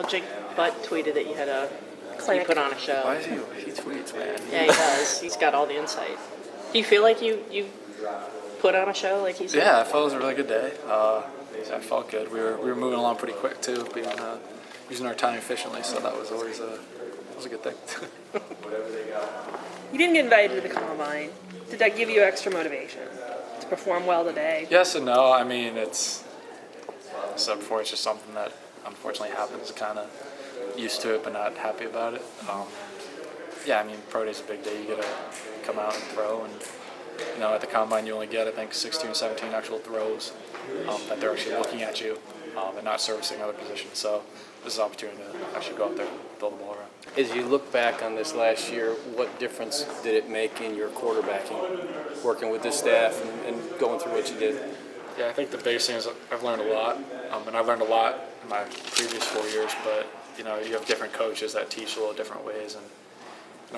Well, Jake Butt tweeted that you had you put on a show. Why is he tweets, man? Yeah, he does. He's got all the insight. Do you feel like you put on a show like he said? Yeah, I felt it was a really good day. I felt good. We were moving along pretty quick too, being using our time efficiently. So that was always a good thing. You didn't get invited to the combine. Did that give you extra motivation to perform well today? Yes and no. I mean, it's so before it's just something that unfortunately happens. Kind of used to it, but not happy about it. Yeah, I mean, pro day's a big day. You get to come out and throw, and at the combine you only get, I think, 16, 17 actual throws that they're actually looking at you and not servicing other positions. So this is an opportunity to actually go out there and throw the ball around. As you look back on this last year, what difference did it make in your quarterbacking, working with this staff and going through what you did? Yeah, I think the biggest thing is I've learned a lot, and I've learned a lot in my previous 4 years, but you have different coaches that teach a little different ways, and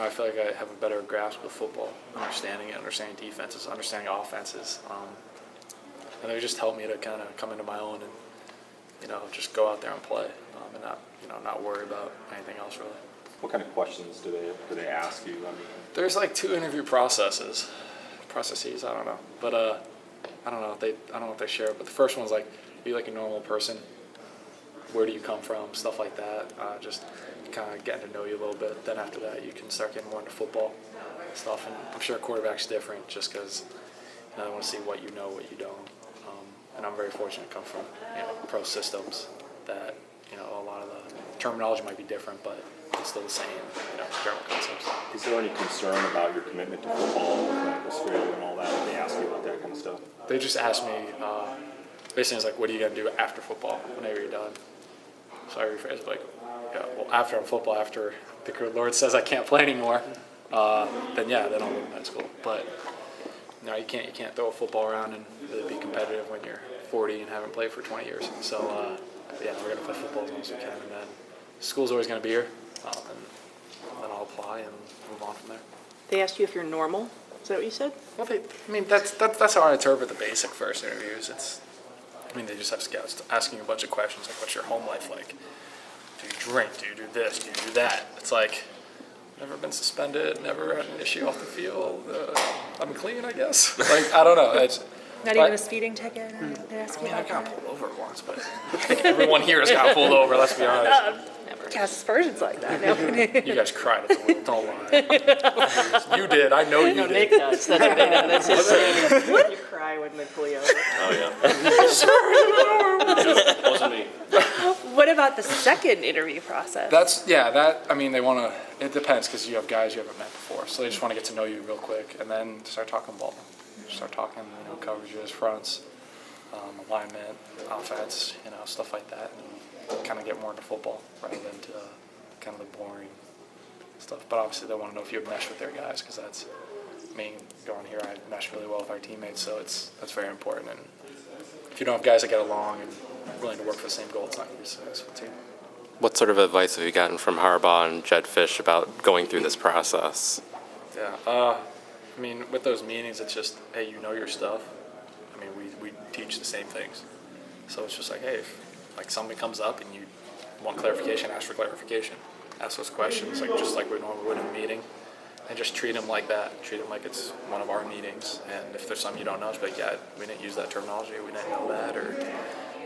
I feel like I have a better grasp of football, understanding defenses, understanding offenses, and they just helped me to kind of come into my own and just go out there and play, and not worry about anything else really. What kind of questions do they ask you? I mean, there's like 2 interview processes. I don't know, but I don't know if they share it. But the first one's like, be like a normal person. Where do you come from? Stuff like that. Just kind of getting to know you a little bit. Then after that, you can start getting more into football stuff. And I'm sure quarterback's different just because I want to see what you know, what you don't. And I'm very fortunate to come from pro systems that a lot of the terminology might be different, but it's still the same general concepts. Is there any concern about your commitment to football with Australia and all that? When they ask you about that kind of stuff? They just asked me, basically it's like, what are you going to do after football whenever you're done? So I rephrase it like, after I'm football, after the Lord says I can't play anymore, then I'll go to med school. But no, you can't throw a football around and really be competitive when you're 40 and haven't played for 20 years. So we're going to play football as long as we can, and then school's always going to be here, and then I'll apply and move on from there. They asked you if you're normal. Is that what you said? Well, that's how I interpret the basic first interviews. They just have scouts asking a bunch of questions like, what's your home life like? Do you drink? Do you do this? Do you do that? It's like, never been suspended, never had an issue off the field. I'm clean, I guess. Like, I don't know. Not even a speeding ticket? They ask you I about got that? pulled over once, but I think everyone here has got pulled over, let's be honest. Never. Cast aspersions like that. No. You guys cried at the wheel, don't lie. You did, I know you No, did. Nick does. That's what they know. That's his thing. You cry when they pull you over. Oh yeah. Wasn't me. What about the second interview process? They want to, it depends because you have guys you haven't met before, so they just want to get to know you real quick and then start talking ball. Start talking, coverages, fronts, alignment, offense, stuff like that, and kind of get more into football rather than to kind of the boring stuff. But obviously they want to know if you mesh with their guys because that's, going here, I mesh really well with our teammates, so that's very important. And if you don't have guys that get along and willing to work for the same goal, it's not going to be a successful team. What sort of advice have you gotten from Harbaugh and Jed Fish about going through this process? Yeah, with those meetings, it's just, hey, you know your stuff. We teach the same things. So it's just like, hey, if something comes up and you want clarification, ask for clarification. Ask those questions, just like we normally would in a meeting. And just treat them like that. Treat them like it's one of our meetings. And if there's something you don't know, just be like, yeah, we didn't use that terminology, we didn't know that. Or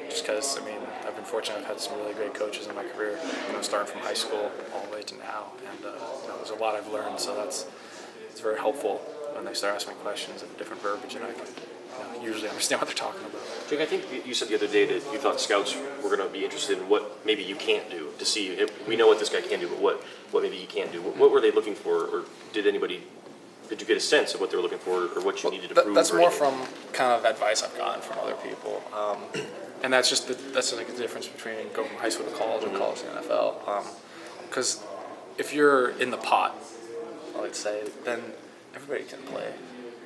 just because, I've been fortunate, I've had some really great coaches in my career, starting from high school all the way to now. And there's a lot I've learned, so it's very helpful when they start asking me questions and different verbiage, and I can usually understand what they're talking about. Jake, I think you said the other day that you thought scouts were going to be interested in what maybe you can't do to see if we know what this guy can do, but what maybe you can't do. What were they looking for, or did you get a sense of what they were looking for, or what you needed to prove? That's more from kind of advice I've gotten from other people, and that's like the difference between going from high school to college and college to NFL. Because if you're in the pot, let's say, then everybody can play.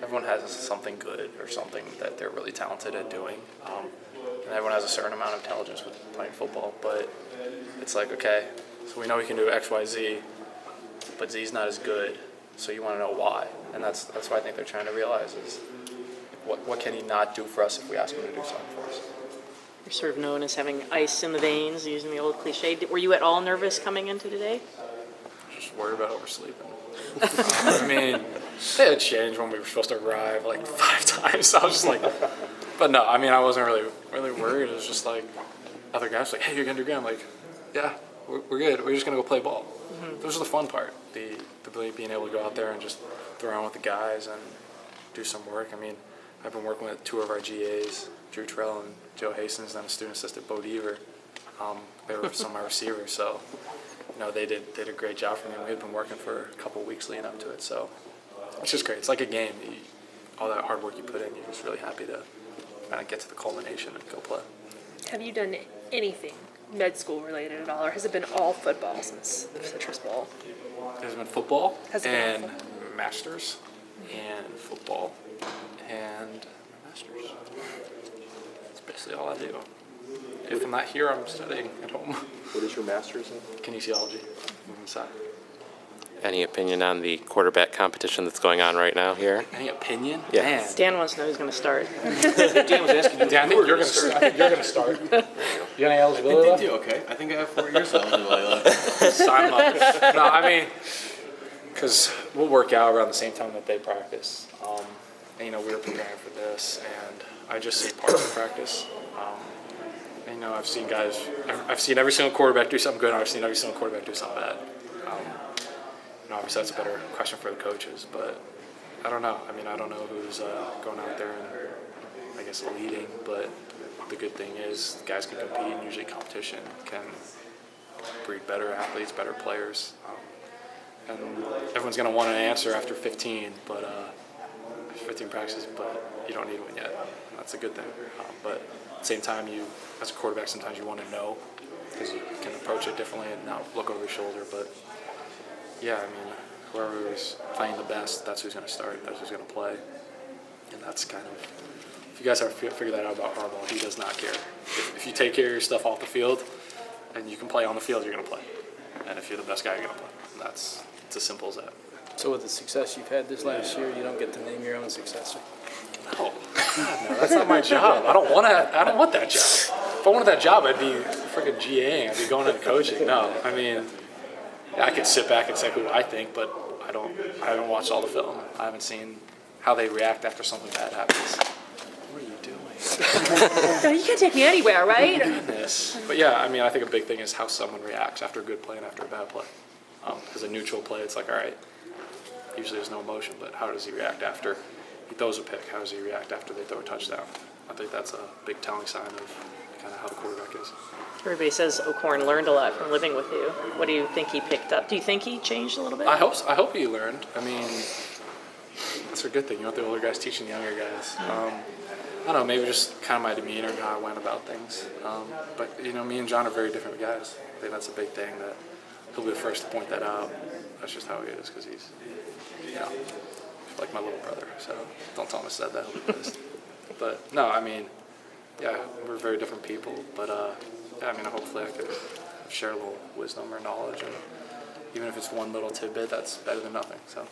Everyone has something good or something that they're really talented at doing. And everyone has a certain amount of intelligence with playing football. But it's like, okay, so we know we can do X, Y, Z, but Z's not as good. So you want to know why. And that's what I think they're trying to realize is what can he not do for us if we ask him to do something for us. You're sort of known as having ice in the veins, using the old cliche. Were you at all nervous coming into today? Just worried about oversleeping. I mean, they had changed when we were supposed to arrive like 5 times. So I was just like, but no, I mean, I wasn't really worried. It was just like, other guys were like, hey, you're gonna do good. I'm like, yeah, we're good. We're just gonna go play ball. This was the fun part, the being able to go out there and just throw around with the guys and do some work. I mean, I've been working with 2 of our GAs, Drew Trell and Joe Hastings, and then a student assistant, Bo Deaver. They were some of my receivers, so they did a great job for me. We had been working for a couple of weeks leading up to it, so it's just great. It's like a game. All that hard work you put in, you're just really happy to kind of get to the culmination and go play. Have you done anything med school related at all, or has it been all football since the Citrus Bowl? There's been football Has it been and masters and football and masters. That's basically all I do. If I'm not here, I'm studying at home. What is your master's in? Kinesiology. So, Any opinion on the quarterback competition that's going on right now here? any opinion? Yeah. Man. Dan wants to know who's going to start. Dan was asking you. Dan, I think you're going to start. You got any eligibility left? Okay. I think I have 4 years eligibility left. Sign 'em up. No, I mean, because we'll work out around the same time that they practice. And, we were preparing for this, and I just see parts of practice. And, I've seen guys, I've seen every single quarterback do something good, and I've seen every single quarterback do something bad. Obviously that's a better question for the coaches, but I don't know. I mean, I don't know who's going out there and, I guess, leading, but the good thing is guys can compete, and usually competition can breed better athletes, better players. And everyone's going to want an answer after 15, but 15 practices, but you don't need one yet. That's a good thing. But at the same time, as a quarterback, sometimes you want to know because you can approach it differently and not look over your shoulder. But yeah, I mean, whoever is playing the best, that's who's going to start. That's who's going to play. And that's kind of, if you guys have figured that out about Harbaugh, he does not care. If you take care of your stuff off the field and you can play on the field, you're going to play. And if you're the best guy, you're going to play. And it's as simple as that. So with the success you've had this last year, you don't get to name your own successor. No, God, no, that's not my job. I don't want that job. If I wanted that job, I'd be freaking GAing. I'd be going into coaching. No, I mean, I could sit back and say who I think, but I haven't watched all the film. I haven't seen how they react after something bad happens. What are you doing? No, you can't take me anywhere, right? Goodness. But yeah, I mean, I think a big thing is how someone reacts after a good play and after a bad play. Because a neutral play, it's like, all right, usually there's no emotion, but how does he react after he throws a pick? How does he react after they throw a touchdown? I think that's a big telling sign of kind of how the quarterback is. Everybody says O'Korn learned a lot from living with you. What do you think he picked up? Do you think he changed a little bit? I hope he learned. I mean, that's a good thing. You want the older guys teaching the younger guys. I don't know, maybe just kind of my demeanor and how I went about things. But, me and John are very different guys. I think that's a big thing that he'll be the first to point that out. That's just how he is because he's, like my little brother. So don't tell him I said that. He'll be pissed. But, no, I mean, yeah, we're very different people. But, yeah, I mean, hopefully I could share a little wisdom or knowledge. And even if it's one little tidbit, that's better than nothing. So.